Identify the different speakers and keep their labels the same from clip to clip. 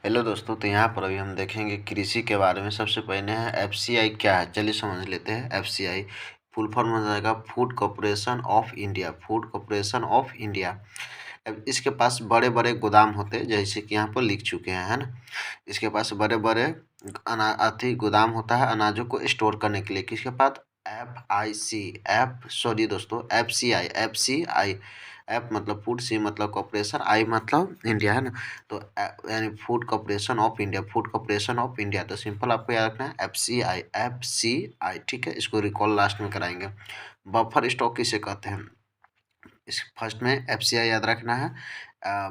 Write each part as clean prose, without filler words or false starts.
Speaker 1: Hello दोस्तों, तो यहाँ पर अभी हम देखेंगे कृषि के बारे में। सबसे पहले है एफसीआई क्या है, चलिए समझ लेते हैं। एफसीआई फुल फॉर्म हो जाएगा food corporation of India. Food corporation of India. अब इसके पास बड़े बड़े गोदाम होते हैं, जैसे कि यहाँ पर लिख चुके हैं, है ना। इसके पास बड़े बड़े अति गोदाम होता है अनाजों को स्टोर करने के लिए। किसके पास? F I C F sorry दोस्तों, एफ सी आई। एफ मतलब फूड, सी मतलब कॉरपोरेशन, आई मतलब इंडिया, है ना। तो यानी food corporation of India, food corporation of India. तो सिंपल आपको याद रखना है एफसीआई, एफसीआई, ठीक है। इसको रिकॉल लास्ट में कराएंगे। बफर स्टॉक किसे कहते हैं? इस फर्स्ट में एफसीआई याद रखना है।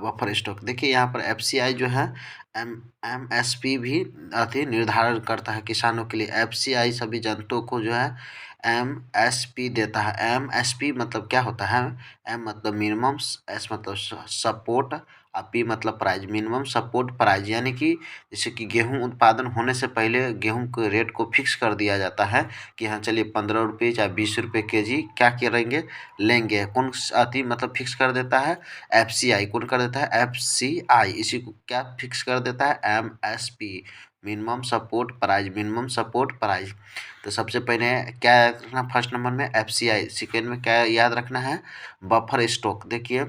Speaker 1: बफर स्टॉक देखिए, यहाँ पर एफसीआई जो है एम एमएसपी भी अति निर्धारण करता है किसानों के लिए। एफसीआई सभी जनताओं को जो है एमएसपी देता है। एमएसपी मतलब क्या होता है? एम मतलब मिनिमम, एस मतलब सपोर्ट, और पी मतलब प्राइस, मिनिमम सपोर्ट प्राइस। यानी कि जैसे कि गेहूं उत्पादन होने से पहले गेहूं के रेट को फिक्स कर दिया जाता है कि हाँ चलिए 15 रुपये चाहे 20 रुपये केजी क्या करेंगे, लेंगे। कौन अति मतलब फिक्स कर देता है? एफसीआई। कौन कर देता है? एफसीआई। इसी को क्या फिक्स कर देता है? MSP, minimum support price, minimum support price. तो सबसे पहले क्या याद रखना? फर्स्ट नंबर में एफसीआई। सेकेंड में क्या याद रखना है? Buffer stock. देखिए,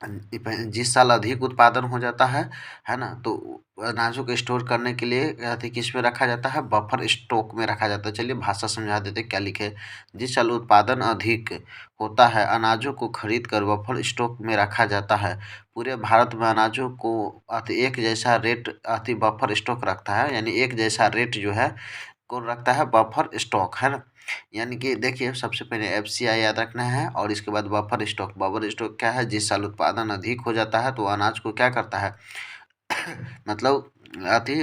Speaker 1: जिस साल अधिक उत्पादन हो जाता है ना, तो अनाजों को स्टोर करने के लिए किस में रखा जाता है? बफर स्टॉक में रखा जाता है। चलिए भाषा समझा देते क्या लिखे। जिस साल उत्पादन अधिक होता है अनाजों को खरीद कर बफर स्टॉक में रखा जाता है। पूरे भारत में अनाजों को एक जैसा रेट बफर स्टॉक रखता है, यानी एक जैसा रेट जो है कौन रखता है? बफर स्टॉक, है ना। यानी कि देखिए, सबसे पहले एफसीआई याद रखना है और इसके बाद बफर स्टॉक। बफर स्टॉक क्या है? जिस साल उत्पादन अधिक हो जाता है तो अनाज को क्या करता है मतलब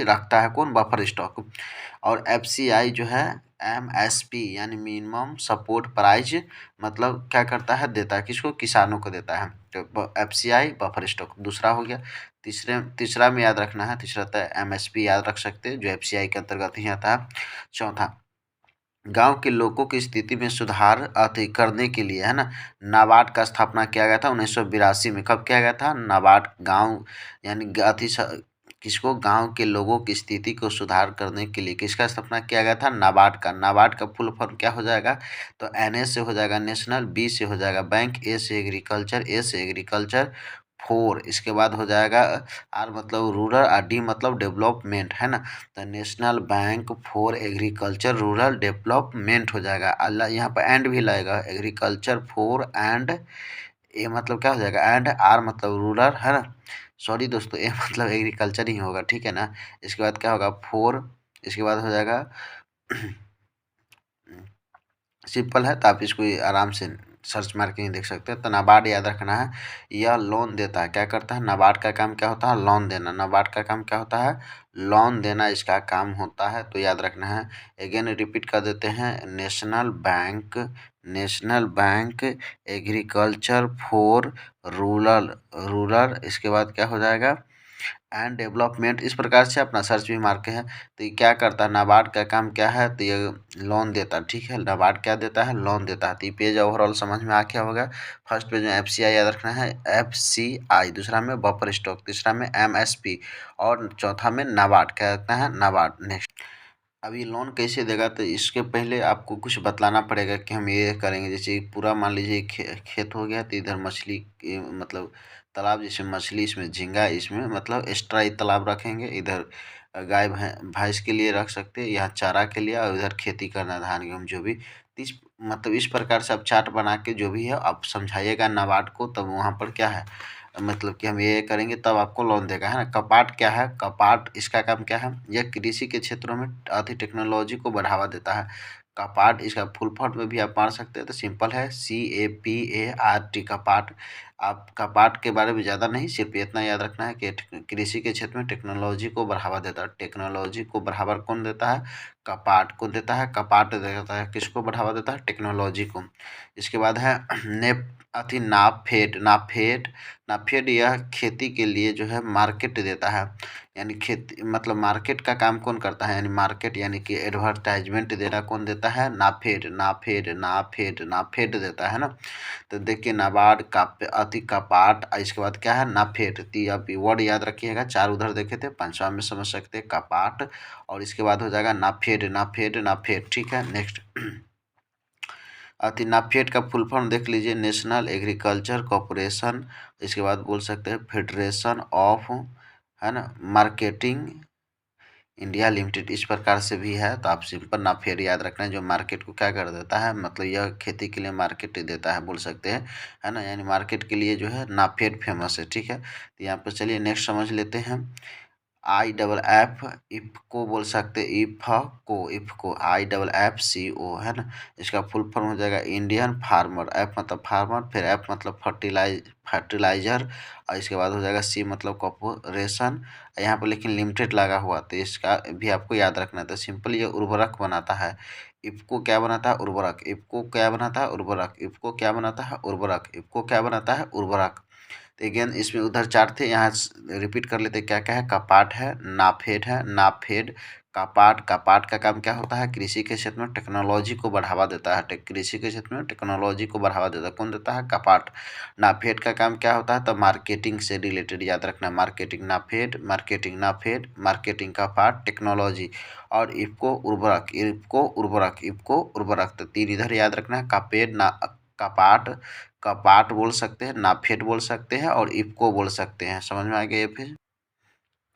Speaker 1: रखता है कौन? Buffer stock. और एफसीआई जो है एमएसपी यानी मिनिमम सपोर्ट प्राइस मतलब क्या करता है? देता है। किसको? किसानों को देता है। तो एफसीआई बफर स्टॉक दूसरा हो गया। तीसरा में याद रखना है, तीसरा था एमएसपी, याद रख सकते हैं जो एफसीआई के अंतर्गत ही आता है। चौथा, गांव के लोगों की स्थिति में सुधार करने के लिए, है ना, नाबार्ड का स्थापना किया गया था 1982 में। कब किया गया था? नाबार्ड। गांव यानी किसको? गांव के लोगों की स्थिति को सुधार करने के लिए किसका स्थापना किया गया था? नाबार्ड का। नाबार्ड का फुल फॉर्म क्या हो जाएगा? तो एन से हो जाएगा नेशनल, बी से हो जाएगा बैंक, ए से एग्रीकल्चर, ए से एग्रीकल्चर फोर। इसके बाद हो जाएगा आर मतलब रूरल, और डी मतलब डेवलपमेंट, है ना। तो national bank for agriculture rural development हो जाएगा। अल्लाह यहाँ पर एंड भी लगेगा, एग्रीकल्चर फॉर एंड, ए मतलब क्या हो जाएगा? एंड, आर मतलब रूरल, है ना। सॉरी दोस्तों, ए मतलब एग्रीकल्चर ही होगा, ठीक है ना। इसके बाद क्या होगा? फोर। इसके बाद हो जाएगा सिंपल है, तो आप इसको आराम से सर्च मार के ही देख सकते हैं। तो नाबार्ड याद रखना है, यह लोन देता है। क्या करता है? नाबार्ड का काम क्या होता है? लोन देना। नाबार्ड का काम क्या होता है? लोन देना इसका काम होता है। तो याद रखना है। अगेन रिपीट कर देते हैं, national bank, national bank agriculture for rural, rural. इसके बाद क्या हो जाएगा? And development. इस प्रकार से अपना सर्च भी मार के है। तो ये क्या करता है? नाबार्ड का काम क्या है? तो ये लोन देता है, ठीक है। नाबार्ड क्या देता है? लोन देता है। तो ये पेज ओवरऑल समझ में आ गया होगा। फर्स्ट पेज में एफसीआई याद रखना है, एफसीआई। दूसरा में बफर स्टॉक, तीसरा में एमएसपी, और चौथा में नाबार्ड। क्या कहता है? नाबार्ड। नेक्स्ट, अब ये लोन कैसे देगा? तो इसके पहले आपको कुछ बतलाना पड़ेगा कि हम ये करेंगे। जैसे पूरा मान लीजिए खेत हो गया, तो इधर मछली मतलब तालाब, जैसे मछली, इसमें झींगा, इसमें मतलब एक्स्ट्रा ही तालाब रखेंगे। इधर गाय भैंस के लिए रख सकते हैं, यहाँ चारा के लिए, और इधर खेती करना, धान गेहूँ जो भी। तो मतलब इस प्रकार से आप चार्ट बना के जो भी है आप समझाइएगा नाबार्ड को, तब वहाँ पर क्या है मतलब कि हम ये करेंगे तब आपको लोन देगा, है ना। कपाट क्या है? कपाट इसका काम क्या है? यह कृषि के क्षेत्रों में टेक्नोलॉजी को बढ़ावा देता है। कपाट इसका फुल फॉर्म में भी आप पढ़ सकते हैं, तो सिंपल है, CAPART, कपाट। आप कपाट के बारे में ज़्यादा नहीं, सिर्फ इतना याद रखना है कि कृषि के क्षेत्र में टेक्नोलॉजी को बढ़ावा देता है। टेक्नोलॉजी को बढ़ावा कौन देता है? कपाट। कौन देता है? कपाट देता है। किसको बढ़ावा देता है? टेक्नोलॉजी को। इसके बाद है नेप नाफेड। नाफेड, नाफेड यह खेती के लिए जो है मार्केट देता है, यानी खेती मतलब मार्केट का काम कौन करता है? यानी मार्केट यानी कि एडवर्टाइजमेंट देना कौन देता है? नाफेड, नाफेड, नाफेड, नाफेड देता है ना। तो देखिए, नाबार्ड का अति कपाट, इसके बाद क्या है नाफेड। अब वर्ड याद रखिएगा, 4 उधर देखे थे, 5वां में समझ सकते हैं कपाट, और इसके बाद हो जाएगा नाफेड नाफेड नाफेड। ठीक है, नेक्स्ट नाफेड का फुल फॉर्म देख लीजिए, नेशनल एग्रीकल्चर कॉरपोरेशन, इसके बाद बोल सकते हैं फेडरेशन ऑफ, है ना, मार्केटिंग इंडिया लिमिटेड, इस प्रकार से भी है। तो आप सिंपल नाफेड याद रखना है, जो मार्केट को क्या कर देता है, मतलब यह खेती के लिए मार्केट देता है बोल सकते हैं, है ना, यानी मार्केट के लिए जो है नाफेड फेमस है। ठीक है, तो यहाँ पर चलिए नेक्स्ट समझ लेते हैं। IFF इफको बोल सकते, इफको IFFCO, है ना, इसका फुल फॉर्म हो जाएगा इंडियन फार्मर। एफ मतलब फार्मर, फिर एफ मतलब फर्टिलाइजर, और इसके बाद हो जाएगा सी मतलब कॉर्पोरेशन, यहाँ पर लेकिन लिमिटेड लगा हुआ, तो इसका भी आपको याद रखना है। तो सिंपल ये उर्वरक बनाता है। इफको क्या बनाता है, उर्वरक। इफको क्या बनाता है, उर्वरक। इफको क्या बनाता है, उर्वरक। इफको क्या बनाता है, उर्वरक। तो अगेन इसमें उधर 4 थे, यहाँ रिपीट कर लेते, क्या क्या है, कपाट है, नाफेड है, नाफेड, कपाट। कपाट का काम क्या होता है, कृषि के क्षेत्र में टेक्नोलॉजी को बढ़ावा देता है, कृषि के क्षेत्र में टेक्नोलॉजी को बढ़ावा देता है, कौन देता है, कपाट। नाफेड का काम क्या होता है, तो मार्केटिंग से रिलेटेड याद रखना, marketing NAFED, marketing NAFED, marketing कपाट, टेक्नोलॉजी। और इफको उर्वरक, इफको उर्वरक, इफको उर्वरक। तो 3 इधर याद रखना है, कपेड ना कपाट, कपाट बोल सकते हैं, नाफेड बोल सकते हैं, और इफको बोल सकते हैं। समझ में आ गया ये फिर।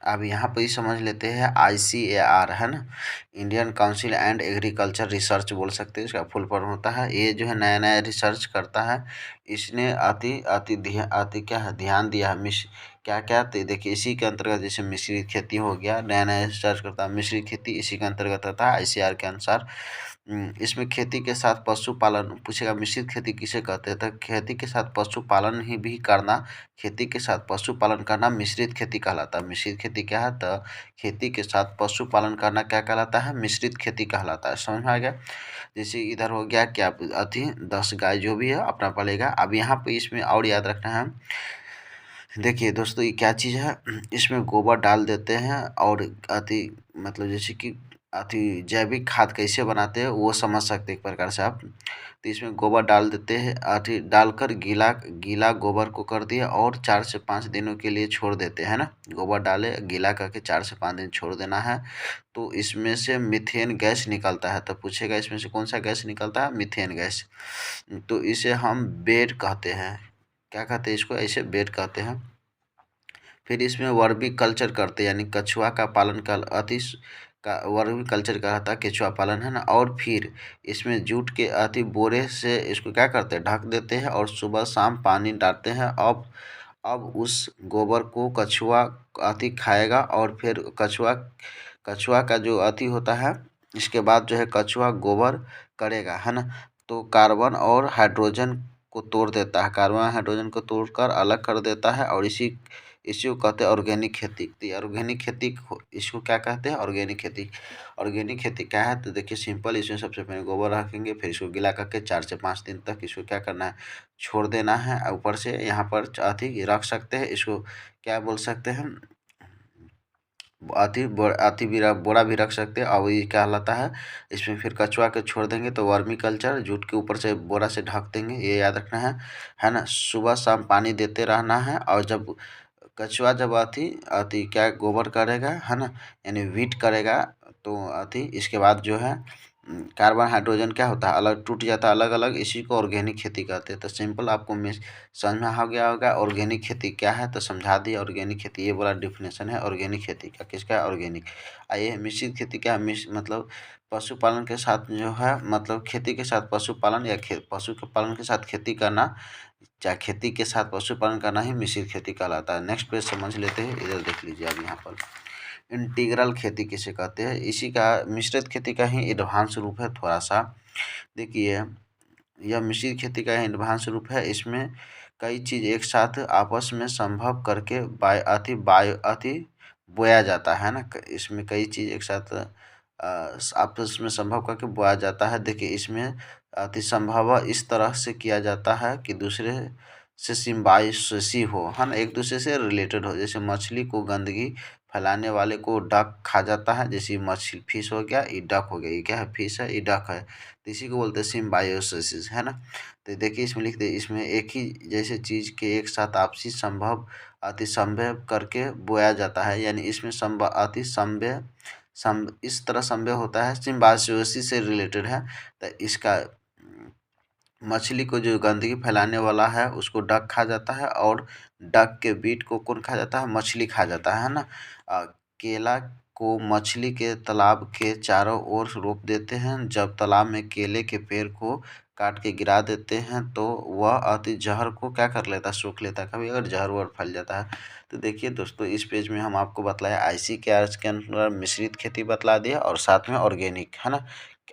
Speaker 1: अब यहाँ पर ही समझ लेते हैं ICAR, है ना, Indian council and agriculture research बोल सकते हैं, इसका फुल फॉर्म होता है। ये जो है नया नया रिसर्च करता है, इसने अति क्या है ध्यान दिया है क्या क्या, तो देखिए इसी के अंतर्गत जैसे मिश्रित खेती हो गया, नया नया रिसर्च करता है, मिश्रित खेती इसी के अंतर्गत आता है ICAR के अनुसार। इसमें खेती के साथ पशुपालन पूछेगा, मिश्रित खेती किसे कहते हैं, तो खेती के साथ पशुपालन ही भी करना, खेती के साथ पशुपालन करना मिश्रित खेती कहलाता है। मिश्रित खेती क्या है, तो खेती के साथ पशुपालन करना क्या कहलाता है, मिश्रित खेती कहलाता है। समझ में आ गया। जैसे इधर हो गया क्या, 10 गाय जो भी है अपना पलेगा। अब यहाँ पे इसमें और याद रखना है, देखिए दोस्तों ये क्या चीज़ है, इसमें गोबर डाल देते हैं, और मतलब जैसे कि जैविक खाद कैसे बनाते हैं वो समझ सकते हैं एक प्रकार से आप। तो इसमें गोबर डाल देते हैं, डालकर गीला गीला गोबर को कर दिया, और 4 से 5 दिनों के लिए छोड़ देते हैं ना, गोबर डाले गीला करके 4 से 5 दिन छोड़ देना है। तो इसमें से मीथेन गैस निकलता है। तो पूछेगा इसमें से कौन सा गैस निकलता है, मीथेन गैस। तो इसे हम बेड कहते हैं, क्या कहते हैं इसको, ऐसे बेड कहते हैं। फिर इसमें वर्मी कल्चर करते हैं, यानी कछुआ का पालन कर का वर्मी कल्चर कहता है, केचुआ पालन, है ना। और फिर इसमें जूट के बोरे से इसको क्या करते हैं, ढक देते हैं, और सुबह शाम पानी डालते हैं। अब उस गोबर को कछुआ खाएगा, और फिर कछुआ कछुआ का जो होता है, इसके बाद जो है कछुआ गोबर करेगा, है ना। तो कार्बन और हाइड्रोजन को तोड़ देता है, कार्बन हाइड्रोजन को तोड़कर अलग कर देता है, और इसी को कहते हैं ऑर्गेनिक खेती। तो ऑर्गेनिक खेती इसको क्या कहते हैं, ऑर्गेनिक खेती। ऑर्गेनिक खेती क्या है, तो देखिए सिंपल, इसमें सबसे पहले गोबर रखेंगे, फिर इसको गीला करके 4 से 5 दिन तक इसको क्या करना है, छोड़ देना है। ऊपर से यहाँ पर रख सकते हैं, इसको क्या बोल सकते हैं, बोरा भी रख सकते हैं। और ये क्या कहलाता है, इसमें फिर कछुआ के छोड़ देंगे, तो वर्मी कल्चर जूट के ऊपर से बोरा से ढक देंगे, ये याद रखना है ना। सुबह शाम पानी देते रहना है, और जब कछुआ जब क्या गोबर करेगा, है ना, यानी वीट करेगा, तो इसके बाद जो है कार्बन हाइड्रोजन क्या होता है, अलग टूट जाता है अलग अलग, इसी को ऑर्गेनिक खेती कहते हैं। तो सिंपल आपको समझ में आ गया होगा ऑर्गेनिक खेती क्या है, तो समझा दिया ऑर्गेनिक खेती, ये बड़ा डिफिनेशन है ऑर्गेनिक खेती का, किसका है, ऑर्गेनिक। आइए मिश्रित खेती क्या है, मतलब पशुपालन के साथ जो है, मतलब खेती के साथ पशुपालन, या पशु के पालन के साथ खेती करना, चाहे खेती के साथ पशुपालन करना ही मिश्रित खेती कहलाता है। नेक्स्ट पेज समझ लेते हैं, इधर देख लीजिए अब यहाँ पर इंटीग्रल खेती किसे कहते हैं, इसी का मिश्रित खेती का ही एडवांस रूप है थोड़ा सा। देखिए यह मिश्रित खेती का एडवांस रूप है, इसमें कई चीज़ एक साथ आपस में संभव करके बोया जाता है ना, इसमें कई चीज़ एक साथ आपस में संभव करके बोया जाता है। देखिए इसमें अति संभव इस तरह से किया जाता है कि दूसरे से सिम्बायोसिस हो, है ना, एक दूसरे से रिलेटेड हो। जैसे मछली को गंदगी फैलाने वाले को डक खा जाता है, जैसे मछली फिश हो गया, ये डक हो गया, ये क्या है, फिश है, ये डक है, तो इसी को बोलते हैं सिम्बायोसिस, है ना। तो देखिए इसमें लिख दे, इसमें एक ही जैसे चीज़ के एक साथ आपसी संभव अतिसंभव करके बोया जाता है, यानी इसमें अतिसंभव इस तरह संभव होता है, सिम्बायोसिस से रिलेटेड है। तो इसका मछली को जो गंदगी फैलाने वाला है उसको डक खा जाता है, और डक के बीट को कौन खा जाता है, मछली खा जाता है ना। केला को मछली के तालाब के चारों ओर रोप देते हैं। जब तालाब में केले के पेड़ को काट के गिरा देते हैं तो वह अति जहर को क्या कर लेता है, सोख लेता है। कभी अगर जहर वहर फैल जाता है तो देखिए दोस्तों, इस पेज में हम आपको बतलाया ICAR के अंदर मिश्रित खेती बतला दिया, और साथ में ऑर्गेनिक, है ना।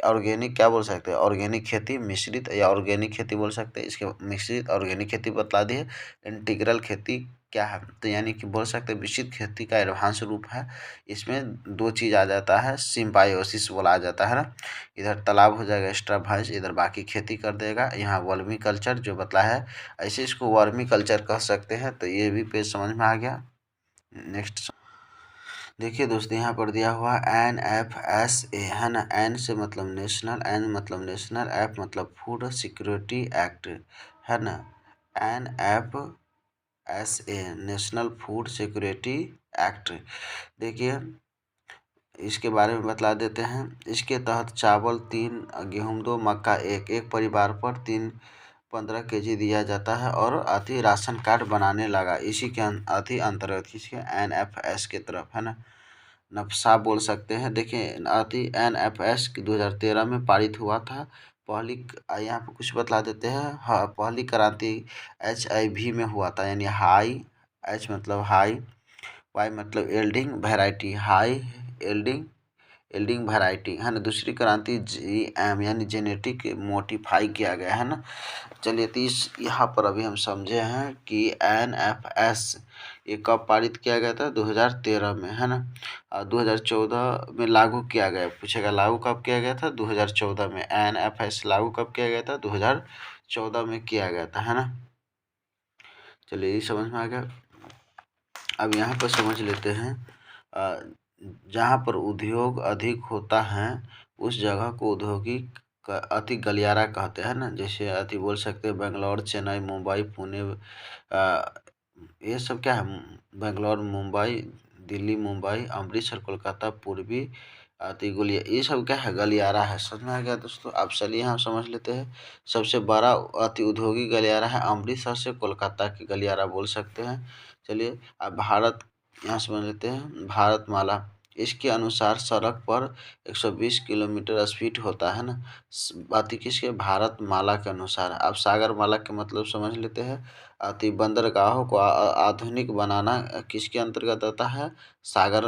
Speaker 1: ऑर्गेनिक क्या बोल सकते हैं, ऑर्गेनिक खेती, मिश्रित या ऑर्गेनिक खेती बोल सकते हैं। इसके मिश्रित ऑर्गेनिक खेती बतला दी है। इंटीग्रल खेती क्या है, तो यानी कि बोल सकते हैं मिश्रित खेती का एडवांस रूप है। इसमें दो चीज़ आ जाता है, सिम्बायोसिस बोला आ जाता है ना। इधर तालाब हो जाएगा एक्स्ट्रा भैंस, इधर बाकी खेती कर देगा। यहाँ वर्मी कल्चर जो बतला है, ऐसे इसको वर्मी कल्चर कह सकते हैं। तो ये भी पेज समझ में आ गया। नेक्स्ट देखिए दोस्तों, यहाँ पर दिया हुआ NFSA, है ना। N से मतलब नेशनल, N मतलब नेशनल, F मतलब फूड सिक्योरिटी एक्ट, है ना। NFSA national food security act. देखिए इसके बारे में बतला देते हैं। इसके तहत चावल 3, गेहूँ 2, मक्का 1, एक परिवार पर 15 केजी दिया जाता है, और अति राशन कार्ड बनाने लगा इसी के अति अंतर्गत, किसके, NFS के तरफ, है ना। नक्शा बोल सकते हैं। देखिए अति NFS 2013 में पारित हुआ था। पहली यहाँ पे कुछ बतला देते हैं। हाँ, पहली क्रांति HIV में हुआ था, यानी हाई, H मतलब हाई, Y मतलब एल्डिंग वैरायटी, हाई एल्डिंग वैरायटी, है ना। दूसरी क्रांति GM यानी जेनेटिक मोडिफाई किया गया, है ना। चलिए तो इस यहाँ पर अभी हम समझे हैं कि NFS ये कब पारित किया गया था, 2013 में, है ना। 2014 में लागू किया गया। पूछेगा लागू कब किया गया था, 2014 में। NFS लागू कब किया गया था, 2014 में किया गया था, है ना। चलिए ये समझ में आ गया। अब यहाँ पर समझ लेते हैं, जहाँ पर उद्योग अधिक होता है उस जगह को औद्योगिक अति गलियारा कहते हैं ना। जैसे अति बोल सकते हैं बेंगलोर, चेन्नई, मुंबई, पुणे, ये सब क्या है, बेंगलोर, मुंबई, दिल्ली, मुंबई, अमृतसर, कोलकाता, पूर्वी अति गुलिया, ये सब क्या है, गलियारा है। समझ में आ गया दोस्तों। अब चलिए हम समझ लेते हैं। सबसे बड़ा अति औद्योगिक गलियारा है अमृतसर से कोलकाता की गलियारा बोल सकते हैं। चलिए अब भारत यहाँ समझ लेते हैं। भारतमाला, इसके अनुसार सड़क पर 120 किलोमीटर स्पीड होता है ना। बात किसके, भारतमाला के अनुसार। अब सागरमाला के मतलब समझ लेते हैं। अति बंदरगाहों को आधुनिक बनाना किसके अंतर्गत आता है, सागर।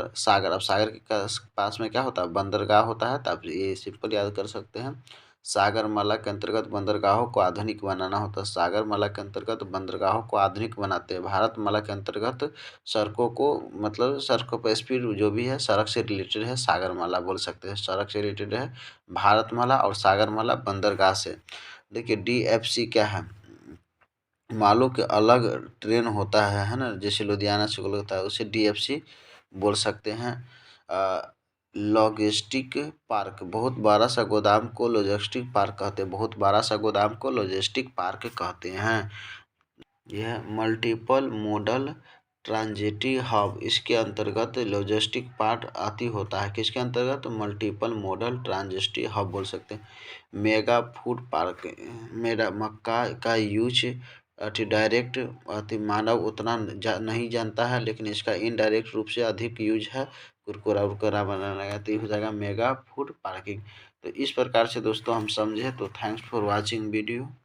Speaker 1: अब सागर के पास में क्या होता है, बंदरगाह होता है। तब ये सिंपल याद कर सकते हैं। सागरमाला के अंतर्गत बंदरगाहों को आधुनिक बनाना होता है। सागरमाला के अंतर्गत बंदरगाहों को आधुनिक बनाते हैं। भारतमाला के अंतर्गत सड़कों को, मतलब सड़कों पर स्पीड जो भी है सड़क से रिलेटेड है, सागरमाला बोल सकते हैं, सड़क से रिलेटेड है भारतमाला, और सागरमाला बंदरगाह से। देखिए DFC क्या है, मालों के अलग ट्रेन होता है ना। जैसे लुधियाना से होता है उसे DFC बोल सकते हैं। लॉजिस्टिक पार्क, बहुत बड़ा सा गोदाम को लॉजिस्टिक पार्क कहते हैं। बहुत बड़ा सा गोदाम को लॉजिस्टिक पार्क कहते हैं। यह मल्टीपल मॉडल ट्रांजिटी हब, इसके अंतर्गत लॉजिस्टिक पार्ट आती होता है। किसके अंतर्गत, मल्टीपल मॉडल ट्रांजिटी हब बोल सकते हैं। मेगा फूड पार्क, मेरा मक्का का यूज अति डायरेक्ट, अति मानव उतना नहीं जानता है, लेकिन इसका इनडायरेक्ट रूप से अधिक यूज है कुरकुरा उरकुरा बनाने का। तो ये हो जाएगा मेगा फूड पार्किंग। तो इस प्रकार से दोस्तों हम समझे। तो थैंक्स फॉर वॉचिंग वीडियो।